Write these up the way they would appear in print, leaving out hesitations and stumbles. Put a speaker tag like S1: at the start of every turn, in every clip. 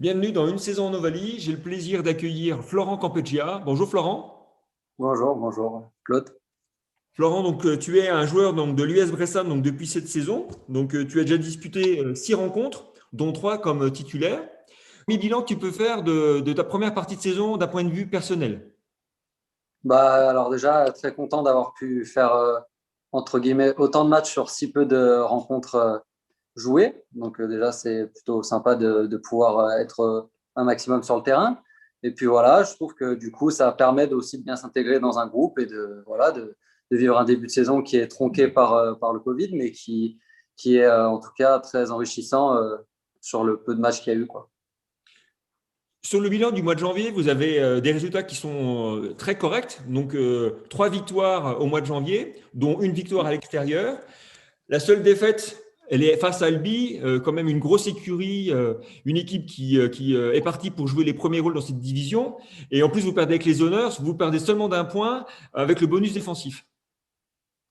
S1: Bienvenue dans Une saison en Ovalie. J'ai le plaisir d'accueillir Florent Campeggia. Bonjour Florent.
S2: Bonjour, bonjour, Claude.
S1: Florent, tu es un joueur de l'US Bressan depuis cette saison. Tu as déjà disputé 6 rencontres, dont 3 comme titulaire. Quel bilan tu peux faire de ta première partie de saison d'un point de vue personnel?
S2: Alors déjà, très content d'avoir pu faire, entre guillemets, autant de matchs sur si peu de rencontres jouées. Déjà, c'est plutôt sympa de pouvoir être un maximum sur le terrain. Et puis voilà, je trouve que du coup, ça permet aussi de bien s'intégrer dans un groupe et de vivre un début de saison qui est tronqué par le Covid, mais qui est en tout cas très enrichissant sur le peu de matchs qu'il y a eu, quoi.
S1: Sur le bilan du mois de janvier, vous avez des résultats qui sont très corrects. 3 victoires au mois de janvier, dont une victoire à l'extérieur. La seule défaite, elle est face à Albi, quand même une grosse écurie, une équipe qui est partie pour jouer les premiers rôles dans cette division. Et en plus, vous perdez avec les honneurs, vous perdez seulement d'un point avec le bonus défensif.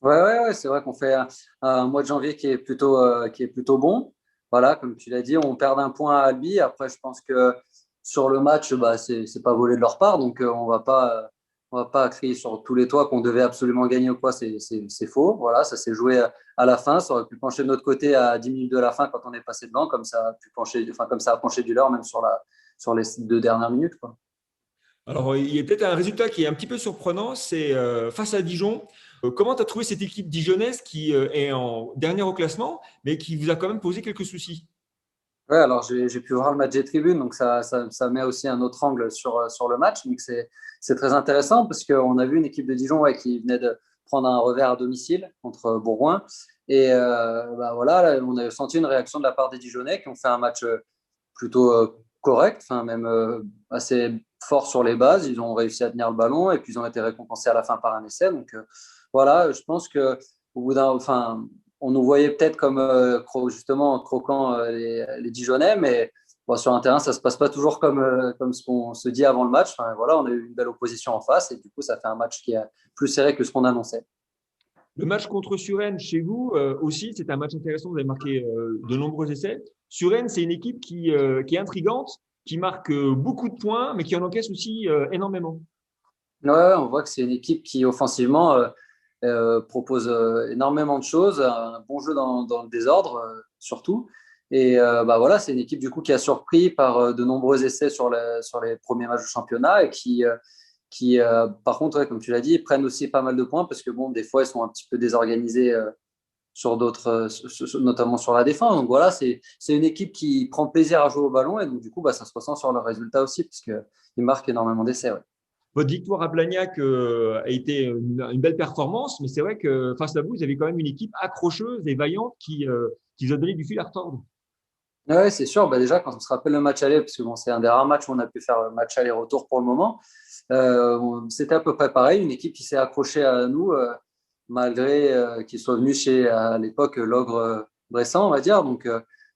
S2: Ouais, c'est vrai qu'on fait un mois de janvier qui est plutôt bon. Voilà, comme tu l'as dit, on perd un point à Albi. Après, je pense que sur le match, c'est pas volé de leur part. On va pas crier sur tous les toits qu'on devait absolument gagner ou quoi. C'est faux. Voilà, ça s'est joué à la fin. Ça aurait pu pencher de notre côté à 10 minutes de la fin quand on est passé devant, comme ça a pu pencher, enfin, comme ça a penché du leur, même sur les 2 dernières minutes, quoi.
S1: Alors, il y a peut-être un résultat qui est un petit peu surprenant, c'est face à Dijon. Comment tu as trouvé cette équipe dijonnaise qui est en dernière au classement, mais qui vous a quand même posé quelques soucis?
S2: Ouais, alors j'ai pu voir le match des tribunes, donc ça met aussi un autre angle sur le match. Donc c'est très intéressant parce qu'on a vu une équipe de Dijon, ouais, qui venait de prendre un revers à domicile contre Bourgoin. Et voilà, là, on a senti une réaction de la part des Dijonais qui ont fait un match plutôt correct, enfin même assez fort sur les bases. Ils ont réussi à tenir le ballon et puis ils ont été récompensés à la fin par un essai. Voilà, je pense que au bout d'un, enfin, on nous voyait peut-être comme justement croquant les Dijonais, mais bon, sur un terrain, ça se passe pas toujours comme ce qu'on se dit avant le match. Enfin, voilà, on a eu une belle opposition en face et du coup, ça fait un match qui est plus serré que ce qu'on annonçait.
S1: Le match contre Suresnes chez vous aussi, c'est un match intéressant. Vous avez marqué de nombreux essais. Suresnes, c'est une équipe qui est intrigante, qui marque beaucoup de points, mais qui en encaisse aussi énormément.
S2: Ouais, on voit que c'est une équipe qui offensivement propose énormément de choses, un bon jeu dans le désordre surtout. Et voilà, c'est une équipe du coup qui a surpris par de nombreux essais sur les premiers matchs du championnat et qui par contre, ouais, comme tu l'as dit, prennent aussi pas mal de points parce que bon, des fois, ils sont un petit peu désorganisés sur d'autres, notamment sur la défense. Donc voilà, c'est une équipe qui prend plaisir à jouer au ballon et donc du coup, ça se ressent sur leurs résultats aussi puisqu'ils marquent énormément d'essais. Ouais.
S1: Votre victoire à Blagnac a été une belle performance, mais c'est vrai que face à vous, vous avez quand même une équipe accrocheuse et vaillante qui vous a donné du fil à retordre.
S2: Ouais, c'est sûr. Déjà, quand on se rappelle le match aller, parce que bon, c'est un des rares matchs où on a pu faire le match aller-retour pour le moment, c'était à peu près pareil. Une équipe qui s'est accrochée à nous, malgré qu'ils soient venus chez, à l'époque, l'Ogre Bressan, on va dire.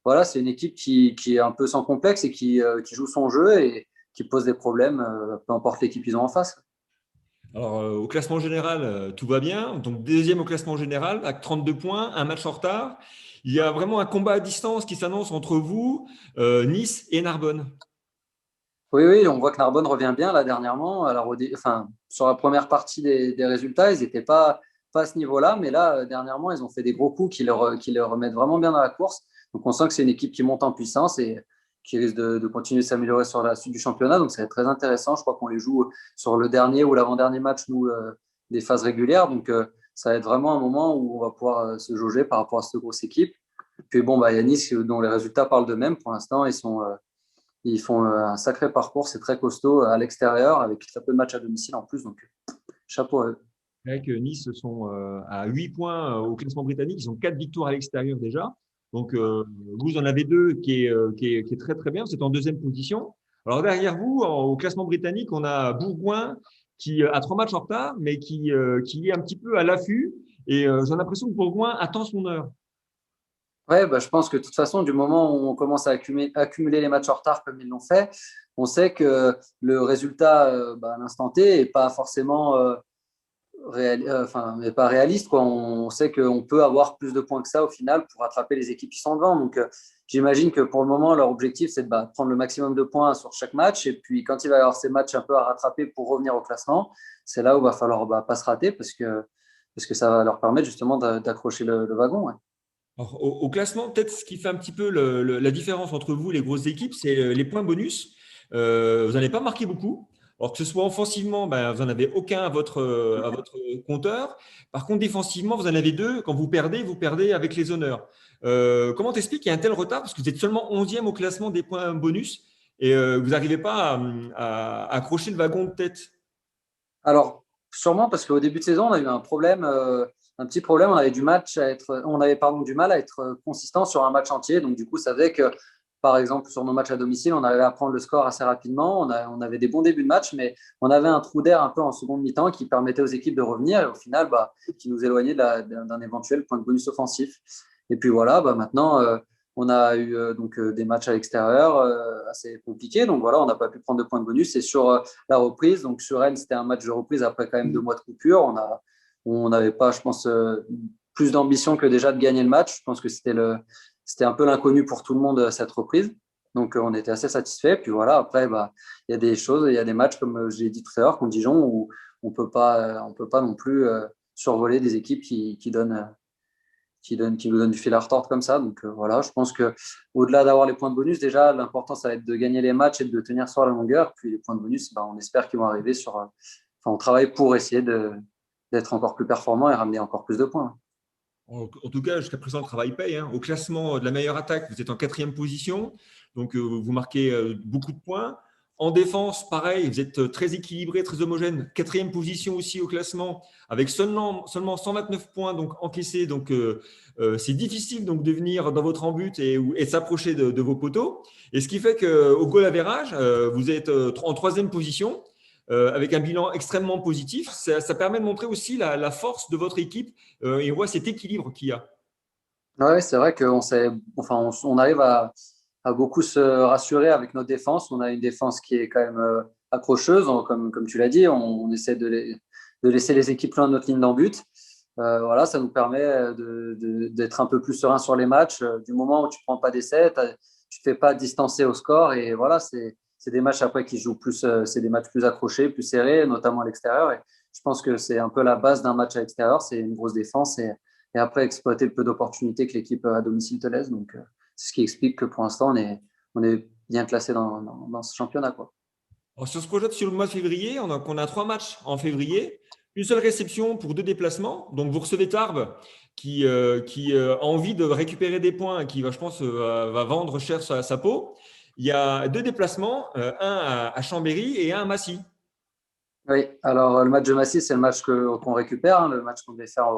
S2: Voilà, c'est une équipe qui est un peu sans complexe et qui joue son jeu et qui pose des problèmes, peu importe l'équipe qu'ils ont en face.
S1: Alors, au classement général, tout va bien. Donc, deuxième au classement général, avec 32 points, un match en retard. Il y a vraiment un combat à distance qui s'annonce entre vous, Nice et Narbonne.
S2: Oui, on voit que Narbonne revient bien là dernièrement. Alors, enfin, sur la première partie des résultats, ils n'étaient pas à ce niveau-là, mais là, dernièrement, ils ont fait des gros coups qui les remettent vraiment bien dans la course. Donc, on sent que c'est une équipe qui monte en puissance et qui risque de continuer de s'améliorer sur la suite du championnat. Donc, ça va être très intéressant. Je crois qu'on les joue sur le dernier ou l'avant-dernier match, nous, des phases régulières. Ça va être vraiment un moment où on va pouvoir se jauger par rapport à cette grosse équipe. Puis, bon, il y a Nice dont les résultats parlent d'eux-mêmes. Pour l'instant, ils font un sacré parcours, c'est très costaud à l'extérieur, avec très peu de matchs à domicile en plus. Chapeau à eux.
S1: C'est vrai que Nice sont à 8 points au classement britannique. Ils ont 4 victoires à l'extérieur déjà. Donc, vous en avez deux qui est très très bien. Vous êtes en deuxième position. Alors, derrière vous, au classement britannique, on a Bourgoin qui a 3 matchs en retard, mais qui est un petit peu à l'affût. Et j'ai l'impression que Bourgoin attend son heure.
S2: Ouais, je pense que de toute façon, du moment où on commence à accumuler les matchs en retard comme ils l'ont fait, on sait que le résultat à l'instant T n'est pas forcément mais pas réaliste, quoi. On sait qu'on peut avoir plus de points que ça au final pour rattraper les équipes qui sont devant. j'imagine que pour le moment, leur objectif, c'est de prendre le maximum de points sur chaque match. Et puis, quand il va y avoir ces matchs un peu à rattraper pour revenir au classement, c'est là où il va falloir pas se rater parce que ça va leur permettre justement d'accrocher le wagon. Ouais.
S1: Alors, au classement, peut-être ce qui fait un petit peu la différence entre vous, les grosses équipes, c'est les points bonus. Vous n'en avez pas marqué beaucoup. Alors que ce soit offensivement, ben, vous n'en avez aucun à votre compteur. Par contre, défensivement, vous en avez deux. Quand vous perdez avec les honneurs. Comment t'expliques qu'il y a un tel retard? Parce que vous êtes seulement 11e au classement des points bonus et vous n'arrivez pas à accrocher le wagon de tête.
S2: Alors, sûrement parce qu'au début de saison, on a eu un petit problème. On avait du mal à être consistant sur un match entier. Donc, du coup, ça faisait que, par exemple, sur nos matchs à domicile, on arrivait à prendre le score assez rapidement. On avait des bons débuts de match, mais on avait un trou d'air un peu en seconde mi-temps qui permettait aux équipes de revenir et au final, qui nous éloignait d'un éventuel point de bonus offensif. Et puis voilà, maintenant, on a eu des matchs à l'extérieur assez compliqués. Donc voilà, on n'a pas pu prendre de points de bonus. Et sur la reprise, donc sur Rennes, c'était un match de reprise après quand même 2 mois de coupure. On n'avait pas, je pense, plus d'ambition que déjà de gagner le match. Je pense que c'était un peu l'inconnu pour tout le monde cette reprise. Donc on était assez satisfait. Puis voilà, après, il y a des choses, il y a des matchs comme je l'ai dit tout à l'heure contre Dijon où on peut pas non plus survoler des équipes qui nous donne du fil à retordre comme ça. Donc voilà, je pense qu'au-delà d'avoir les points de bonus, déjà, l'important, ça va être de gagner les matchs et de tenir sur la longueur. Puis les points de bonus, on espère qu'ils vont arriver on travaille pour essayer d'être encore plus performant et ramener encore plus de points.
S1: En tout cas, jusqu'à présent, le travail paye. Hein. Au classement de la meilleure attaque, vous êtes en 4e position. Donc, vous marquez beaucoup de points. En défense, pareil, vous êtes très équilibré, très homogène. 4e position aussi au classement, avec seulement 129 points donc, encaissés. Donc, c'est difficile donc, de venir dans votre en-but et de s'approcher de vos poteaux. Et ce qui fait qu'au goal average, vous êtes en 3e position. Avec un bilan extrêmement positif, ça permet de montrer aussi la force de votre équipe et on voit cet équilibre qu'il y a.
S2: Oui, c'est vrai on arrive à beaucoup se rassurer avec notre défense. On a une défense qui est quand même accrocheuse, comme tu l'as dit. On essaie de laisser les équipes loin de notre ligne d'en-but. Voilà, ça nous permet d'être un peu plus serein sur les matchs. Du moment où tu ne prends pas d'essai, tu ne te fais pas distancer au score. Et voilà, c'est des matchs après qui jouent plus, c'est des matchs plus accrochés, plus serrés, notamment à l'extérieur. Et je pense que c'est un peu la base d'un match à l'extérieur, c'est une grosse défense et après exploiter le peu d'opportunités que l'équipe à domicile te laisse. Donc, c'est ce qui explique que pour l'instant, on est bien classé dans ce championnat, quoi.
S1: Alors, si on se projette sur le mois de février, on a 3 matchs en février, une seule réception pour 2 déplacements. Donc, vous recevez Tarbes qui a envie de récupérer des points et qui, je pense, va vendre cher sa peau. Il y a 2 déplacements, un à Chambéry et un à Massy.
S2: Oui, alors le match de Massy, c'est le match qu'on récupère, hein, le match qu'on devait faire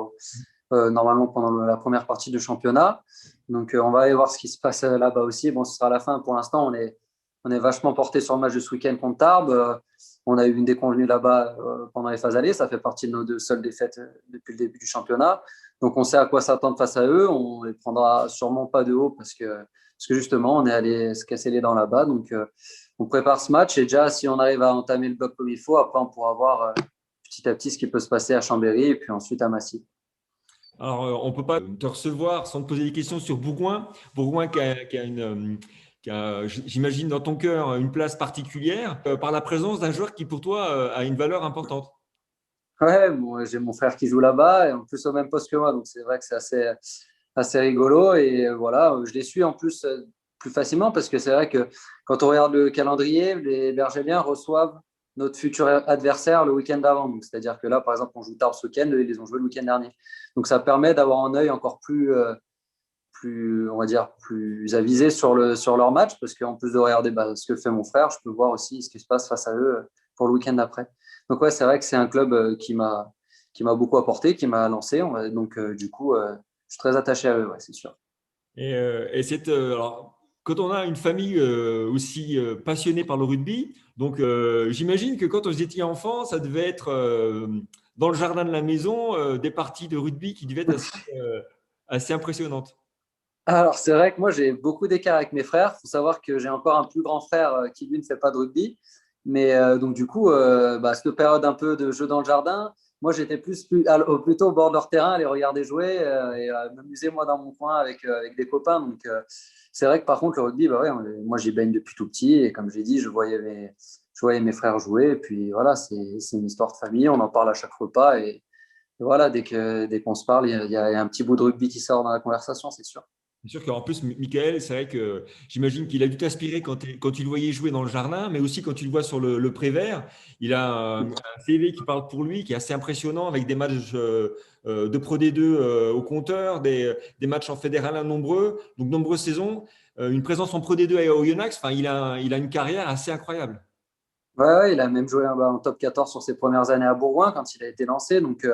S2: normalement pendant la première partie du championnat. Donc, on va aller voir ce qui se passe là-bas aussi. Bon, ce sera la fin. Pour l'instant, on est vachement porté sur le match de ce week-end contre Tarbes. On a eu une déconvenue là-bas pendant les phases allées. Ça fait partie de nos 2 seules défaites depuis le début du championnat. Donc, on sait à quoi s'attendre face à eux. On ne les prendra sûrement pas de haut parce que justement, on est allé se casser les dents là-bas. Donc, on prépare ce match et déjà, si on arrive à entamer le bloc comme il faut, après, on pourra voir petit à petit ce qui peut se passer à Chambéry et puis ensuite à Massy.
S1: Alors, on ne peut pas te recevoir sans te poser des questions sur Bourgoin. Bourgoin qui a, j'imagine, dans ton cœur une place particulière par la présence d'un joueur qui, pour toi, a une valeur importante.
S2: Ouais, bon, j'ai mon frère qui joue là-bas et en plus au même poste que moi. Donc, c'est vrai que c'est assez rigolo. Et voilà, je les suis en plus plus facilement parce que c'est vrai que quand on regarde le calendrier, les Bergéliens reçoivent notre futur adversaire le week-end d'avant. Donc, c'est-à-dire que là, par exemple, on joue tard ce week-end, ils les ont joué le week-end dernier. Donc, ça permet d'avoir un œil encore plus, on va dire, plus avisé sur leur match parce qu'en plus de regarder ce que fait mon frère, je peux voir aussi ce qui se passe face à eux pour le week-end d'après. Donc, ouais, c'est vrai que c'est un club qui m'a beaucoup apporté, qui m'a lancé. Donc, du coup, je suis très attaché à eux, ouais, c'est sûr.
S1: Alors, quand on a une famille aussi passionnée par le rugby, donc j'imagine que quand vous étiez enfant, ça devait être dans le jardin de la maison des parties de rugby qui devaient être assez impressionnantes.
S2: Alors, c'est vrai que moi, j'ai beaucoup d'écart avec mes frères. Il faut savoir que j'ai encore un plus grand frère qui, lui, ne fait pas de rugby. Mais donc, du coup, cette période un peu de jeu dans le jardin, moi, j'étais plutôt au bord de leur terrain à les regarder jouer et à m'amuser moi dans mon coin avec des copains. Donc, c'est vrai que par contre, le rugby, bah ouais, moi, j'y baigne depuis tout petit. Et comme j'ai dit, je voyais mes frères jouer. Et puis voilà, c'est une histoire de famille. On en parle à chaque repas. Et voilà, dès qu'on se parle, il y a un petit bout de rugby qui sort dans la conversation, c'est sûr.
S1: C'est sûr qu'en plus, Michael, c'est vrai que j'imagine qu'il a dû t'inspirer quand tu le voyais jouer dans le jardin, mais aussi quand tu le vois sur le pré-vert. Il a un CV qui parle pour lui, qui est assez impressionnant, avec des matchs de Pro D2 au compteur, des matchs en fédéral nombreux, donc nombreuses saisons, une présence en Pro D2 au Yonax. Enfin, il a une carrière assez incroyable.
S2: Ouais, ouais, il a même joué en top 14 sur ses premières années à Bourgoin quand il a été lancé. Donc,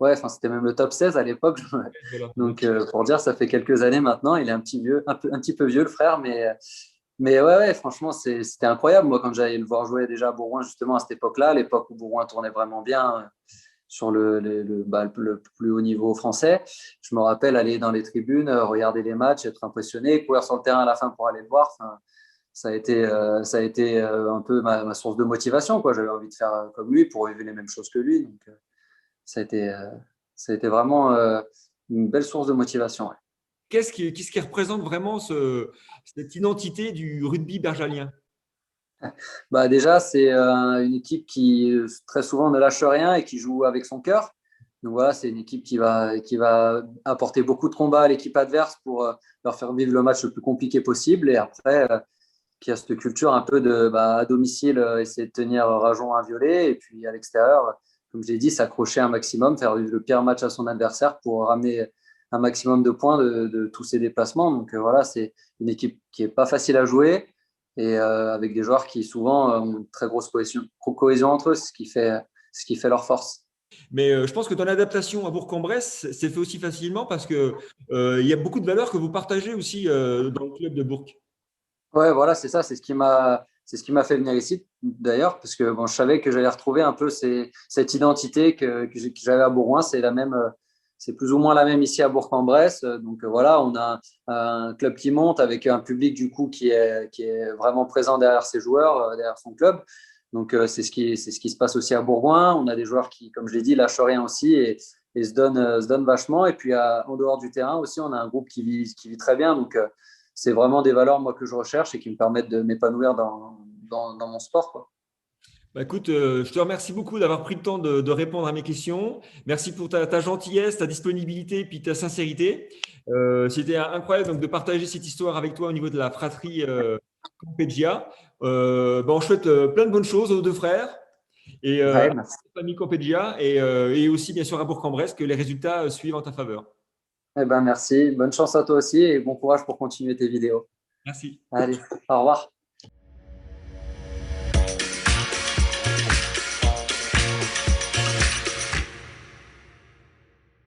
S2: ouais, enfin, c'était même le top 16 à l'époque.
S1: Voilà.
S2: Donc, pour dire, ça fait quelques années maintenant. Il est un petit peu vieux, le frère. Mais ouais, ouais, franchement, c'était incroyable. Moi, quand j'allais le voir jouer déjà à Bourgoin, justement, à cette époque-là, à l'époque où Bourgoin tournait vraiment bien sur le plus haut niveau français, je me rappelle aller dans les tribunes, regarder les matchs, être impressionné, courir sur le terrain à la fin pour aller le voir. Enfin, ça a été un peu ma source de motivation, quoi. J'avais envie de faire comme lui pour vivre les mêmes choses que lui. Donc, ça a été, euh, ça a été vraiment une belle source de motivation. Ouais.
S1: Qu'est-ce qui représente vraiment cette identité du rugby bergalien?
S2: Bah, déjà, c'est une équipe qui très souvent ne lâche rien et qui joue avec son cœur. Donc voilà, c'est une équipe qui va apporter beaucoup de combats à l'équipe adverse pour leur faire vivre le match le plus compliqué possible. Et après, qui a cette culture un peu de à domicile, essayer de tenir rajon à violet, et puis à l'extérieur, comme j'ai dit, s'accrocher un maximum, faire le pire match à son adversaire pour ramener un maximum de points de tous ses déplacements. Donc voilà, c'est une équipe qui est pas facile à jouer et avec des joueurs qui souvent ont une très grosse cohésion entre eux, ce qui fait leur force.
S1: Mais je pense que ton adaptation à Bourg-en-Bresse s'est fait aussi facilement parce que il y a beaucoup de valeurs que vous partagez aussi dans le club de Bourg.
S2: Ouais, voilà, c'est ça, c'est ce qui m'a fait venir ici d'ailleurs, parce que bon, je savais que j'allais retrouver un peu cette identité que j'avais à Bourgoin. C'est plus ou moins la même ici à Bourg-en-Bresse. Donc voilà, on a un club qui monte avec un public du coup qui est vraiment présent derrière ses joueurs, derrière son club. Donc c'est ce qui se passe aussi à Bourgoin. On a des joueurs qui, comme je l'ai dit, lâchent rien aussi et se donnent vachement. Et puis en dehors du terrain aussi, on a un groupe qui vit très bien. Donc c'est vraiment des valeurs moi que je recherche et qui me permettent de m'épanouir dans mon sport, quoi.
S1: Bah, écoute, je te remercie beaucoup d'avoir pris le temps de répondre à mes questions. Merci pour ta gentillesse, ta disponibilité et puis ta sincérité. C'était incroyable donc, de partager cette histoire avec toi au niveau de la fratrie Campeggia. Bah, on souhaite plein de bonnes choses aux deux frères et à
S2: Ouais,
S1: la
S2: merci.
S1: famille Campeggia et aussi bien sûr à Bourg-en-Bresse que les résultats suivent en ta faveur.
S2: Eh ben, merci. Bonne chance à toi aussi et bon courage pour continuer tes vidéos.
S1: Merci.
S2: Allez, au revoir.